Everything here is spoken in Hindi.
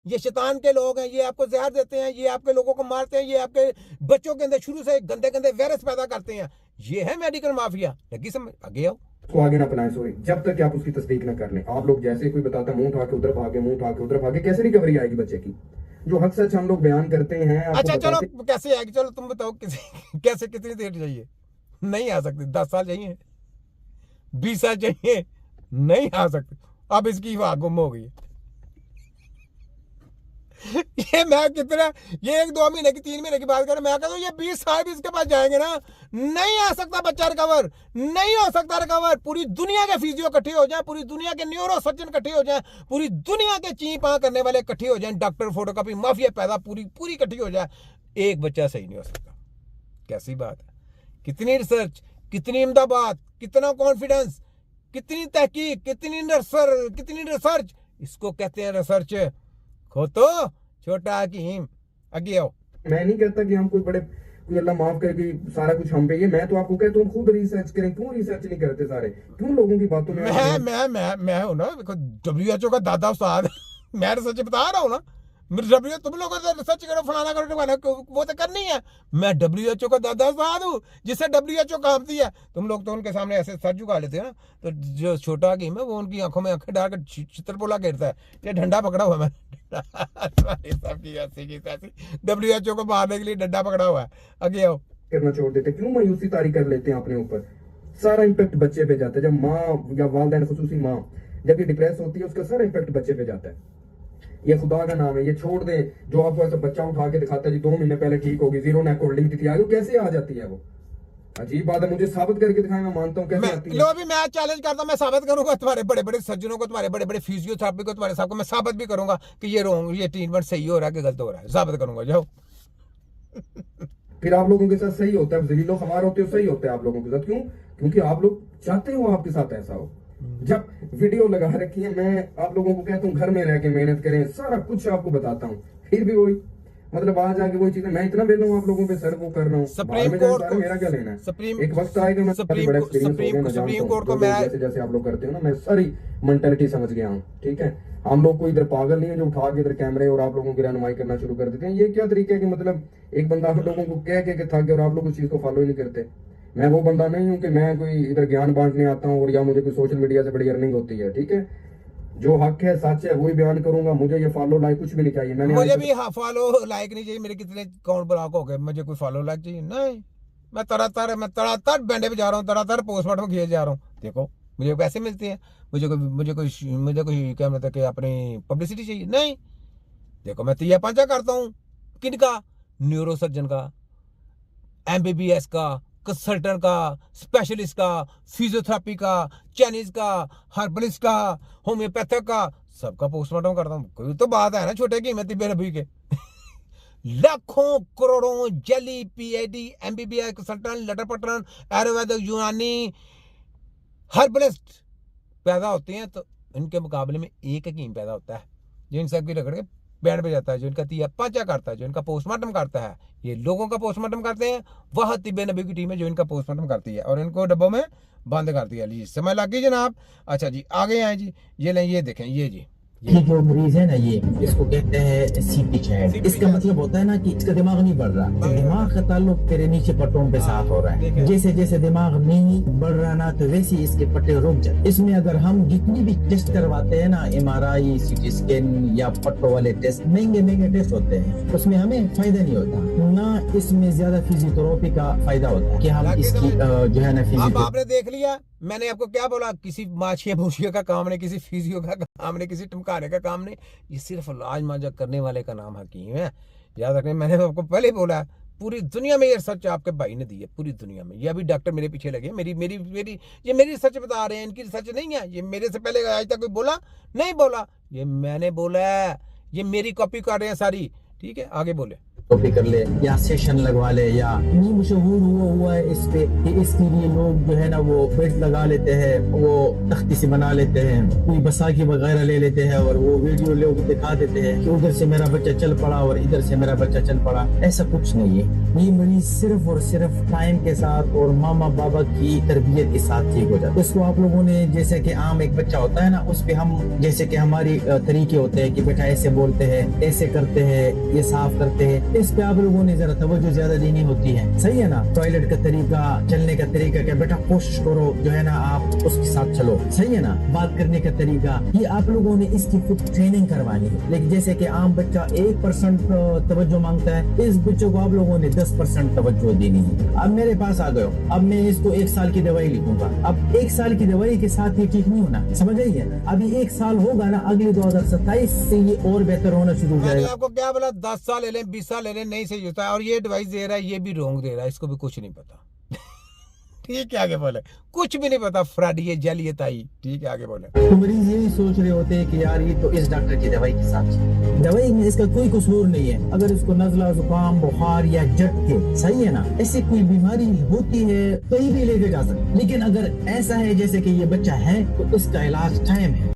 ये शैतान के लोग हैं, ये आपको जहर देते हैं, ये आपके लोगों को मारते हैं, ये आपके बच्चों के अंदर शुरू से गंदे गंदे वायरस पैदा करते हैं। ये है मेडिकल माफिया। लगी समझ? आगे आओ। उसको आगे ना अपनाएं, सॉरी, जब तक कि आप उसकी तस्दीक ना कर लें। आप लोग जैसे कोई बताता मुंह उठा के उधर भागे, मुंह उठा के उधर भागे, कैसे रिकवरी आएगी बच्चे की? जो हक सच हम लोग बयान करते हैं। अच्छा चलो कैसे आएगी, चलो तुम बताओ कैसे कितनी देर चाहिए? नहीं आ सकती। 10 साल चाहिए, 20 साल चाहिए, नहीं आ सकती। अब इसकी वाह गुम हो गई। ये मैं कितना, ये 1-2 महीने की 3 महीने की बात कर, मैं कहता हूँ ये 20 साल भी इसके पास जाएंगे ना, नहीं आ सकता बच्चा रिकवर, नहीं हो सकता रिकवर। पूरी दुनिया के फिजियो इकट्ठे हो जाए, पूरी दुनिया के न्यूरो सर्जन इकट्ठे हो जाए, पूरी दुनिया के ची पाँ करने वाले इकट्ठे हो जाए, डॉक्टर फोटोकॉपी माफिया पैदा पूरी इकट्ठी हो जाए, एक बच्चा सही नहीं हो सकता। कैसी बात है? कितनी रिसर्च, कितनी अहमदाबाद, कितना कॉन्फिडेंस, कितनी तहकीक, कितनी रिसर्च, इसको कहते हैं रिसर्च। खो तो छोटा हकीम। आगे आओ। मैं नहीं कहता कि हम कोई बड़े, कोई अल्लाह माफ करे कि सारा कुछ हम पे, ये मैं तो आपको कहता हूँ खुद रिसर्च करें। क्यों रिसर्च नहीं करते सारे? क्यों लोगों की बातों में मैं हूं ना, WHO का दादा उस्ताद। मैं रिसर्च बता रहा हूँ ना। WHO तुम लोग रिसर्च करो, फलाना करो, वो तो करनी है। मैं WHO का दादा उस्ताद हूँ, जिससे WHO कांपती है। तुम लोग तो उनके सामने ऐसे सर झुका लेते हैं ना, तो जो छोटा हकीम है वो उनकी आंखों में आंखें डालकर चित्रपोला घेरता है। ये डंडा पकड़ा हुआ है WHO को मारने के लिए डंडा पकड़ा हुआ है। आगे आओ। करना छोड़ देते, क्यों मायूसी तारी कर लेते हैं अपने ऊपर? सारा इम्पैक्ट बच्चे पे जाता है। जब माँ या वालिदैन, खुसूसी माँ जब ये डिप्रेस होती है, उसका सारा इम्पैक्ट बच्चे पे जाता है। ये खुदा का नाम है, ये छोड़ दे। जो आपको ऐसा बच्चा उठा के दिखाता है जी 2 महीने पहले ठीक होगी, 0 नेक होल्डिंग थी, आगे कैसे आ जाती है? वो अजीब बात है। मुझे साबित करके दिखाएं, मैं मानता हूँ कैसे आती है। लो भी मैं चैलेंज करता हूँ, मैं साबित करूंगा तुम्हारे बड़े बड़े सज्जनों को, तुम्हारे बड़े बड़े फिजियोथेरेपी को, तुम्हारे सबको मैं साबित भी करूंगा कि ये रॉन्ग, ये ट्रीटमेंट सही हो रहा है कि गलत हो रहा है। साबित करूंगा, जाओ। फिर आप लोगों के साथ सही होता है, जलीलो खमार होते हो, सही होता है आप लोगों के साथ। क्यों? क्योंकि आप लोग चाहते हो आपके साथ ऐसा हो। जब वीडियो लगा रखी है, मैं आप लोगों को कहता हूँ घर में रह के मेहनत करें, सारा कुछ आपको बताता हूँ, फिर भी वही मतलब आज आके वही चीजें। मैं इतना बेल हूँ आप लोगों पे सर वो कर रहा हूँ। सुप्रीम कोर्ट को मेरा क्या लेना है? सुप्रीम एक वक्त आएगा, मैं सुप्रीम कोर्ट को मैं जैसे आप लोग करते हो ना, मैं सारी मेंटालिटी समझ गया हूँ। ठीक है, हम लोग को इधर पागल नहीं है जो उठा के इधर कैमरे और आप लोगों की रहनुमाई करना शुरू कर देते हैं। ये क्या तरीका है कि मतलब एक बंदा आप लोगों को कह के थक गया और आप लोग उस चीज को फॉलो ही नहीं करते। मैं वो बंदा नहीं हूँ कि मैं कोई इधर ज्ञान बांटने आता हूँ और या मुझे कोई सोशल मीडिया से बड़ी अर्निंग होती है। ठीक है, जो हक है सच है वही बयान करूंगा। मुझे ये फॉलो लाइक कुछ भी नहीं चाहिए। मुझे भी फॉलो लाइक नहीं चाहिए। मेरे कितने अकाउंट ब्लॉक हो गए, मुझे कोई फॉलो लाइक चाहिए नहीं। मैं तरातर बैंडे पे जा रहा हूँ, तरातर पोस्टमार्टम किए जा रहा हूँ। देखो मुझे पैसे मिलते हैं, मुझे कोई क्या मतलब कि अपनी पब्लिसिटी चाहिए नहीं। देखो मैं तिया पांचा करता हूँ। किनका? न्यूरो सर्जन का, MBBS का, कंसल्टेंट का, स्पेशलिस्ट का, फिजियोथेरेपी का, चाइनीज का, हर्बलिस्ट का, होम्योपैथिक का, सबका पोस्टमार्टम करता हूँ। कोई तो बात है ना छोटे की मैं तिब्बे नबी के लाखों करोड़ों जेली PhD MBBS कंसल्टेंट लटर पटरन आयुर्वेदिक यूनानी हर्बलिस्ट पैदा होते हैं, तो इनके मुकाबले में एक हकीम पैदा होता है जो इन सबकी रगड़ के बैंड पे जाता है, जो इनका तिया पांचा करता है, जो इनका पोस्टमार्टम करता है। ये लोगों का पोस्टमार्टम करते हैं, वह तिब्बे नबी की टीम है जो इनका पोस्टमार्टम करती है और इनको डब्बों में बंद करती है। जी समय लग गई जनाब। अच्छा जी आगे आए जी, ये लें, ये देखें, ये जी ये जो मरीज है ना, ये इसको कहते हैं सीपी चैट। इसका मतलब होता है ना कि इसका दिमाग नहीं बढ़ रहा, दिमाग का ताल्लुक तेरे नीचे पट्टों पे साथ हो रहा है। जैसे जैसे दिमाग नहीं बढ़ रहा ना, तो वैसे ही इसके पट्टे रुक जाते। इसमें अगर हम जितनी भी टेस्ट करवाते हैं ना, MRI, CT स्कैन या पट्टों वाले टेस्ट, महंगे टेस्ट होते हैं, उसमें हमें फायदा नहीं होता ना। इसमें ज्यादा फिजियोथेरेपी का फायदा होता है कि हम इसकी जो है ना अब आपने देख लिया, मैंने आपको क्या बोला, किसी माछिया भूछिया का काम नहीं, किसी फिजियो का काम नहीं, किसी टमकाने का काम नहीं। ये सिर्फ इलाज माजा करने वाले का नाम हकीम है। याद रखने, मैंने आपको पहले बोला, पूरी दुनिया में ये सच आपके भाई ने दी है, पूरी दुनिया में। ये अभी डॉक्टर मेरे पीछे लगे, ये मेरी सच बता रहे हैं, इनकी सच नहीं है। ये मेरे से पहले आज तक कोई बोला नहीं बोला, ये मैंने बोला है, ये मेरी कॉपी कर रहे हैं सारी। ठीक है आगे बोले। कॉपी कर ले या सेशन लगवा ले, या नहीं मशहूर हुआ है इस पे कि इसके लिए लोग जो है ना वो बेल्ट लगा लेते हैं, वो तख्ती से बना लेते हैं, कोई बसाखी वगैरह ले लेते हैं और वो वीडियो लोग दिखा देते हैं कि उधर से मेरा बच्चा चल पड़ा और इधर से मेरा बच्चा चल पड़ा। ऐसा कुछ नहीं है। ये मरीज सिर्फ और सिर्फ टाइम के साथ और मामा बाबा की तरबियत के साथ ठीक हो जाता है। इसको आप लोगों ने जैसे कि आम एक बच्चा होता है ना, उस पे हम जैसे कि हमारी तरीके होते हैं कि बेटा ऐसे बोलते हैं, ऐसे करते हैं, ये साफ करते हैं, इस पे आप लोगों ने जरा तवज्जो ज्यादा देनी होती है। सही है ना। टॉयलेट का तरीका, चलने का तरीका, क्या बेटा कोशिश करो जो है ना आप उसके साथ चलो। सही है ना। बात करने का तरीका, ये आप लोगों ने इसकी खुद ट्रेनिंग करवानी है। लेकिन जैसे कि आम बच्चा 1% तवज्जो मांगता है, इस बच्चों को आप लोगों ने 10% तवज्जो देनी है। अब मेरे पास आ गए हो, अब मैं इसको 1 साल की दवाई लिखूंगा। अब 1 साल की दवाई के साथ ये ठीक नहीं होना, समझ आई है। अभी 1 साल होगा ना, अगले 2027 से ये और बेहतर होना शुरू हो मैंने जाएगा। आपको क्या बोला, 10 साल ले लें, 20 साल ले लें, नहीं सही होता है। और ये एडवाइस दे रहा है, ये भी रोंग दे रहा है, इसको भी कुछ नहीं पता। ठीक है, आगे बोले। कुछ भी नहीं पता, फ्रॉड, ये जल, ये ताई। ठीक है, आगे बोले। तो मरीज यही सोच रहे होते हैं कि यार ये तो इस डॉक्टर की दवाई के साथ, दवाई में इसका कोई कसूर नहीं है। अगर इसको नजला, जुकाम, बुखार या झटके, सही है ना, ऐसी कोई बीमारी होती है तो ही भी लेके जा सकते। लेकिन अगर ऐसा है जैसे कि ये बच्चा है तो इसका इलाज टाइम है।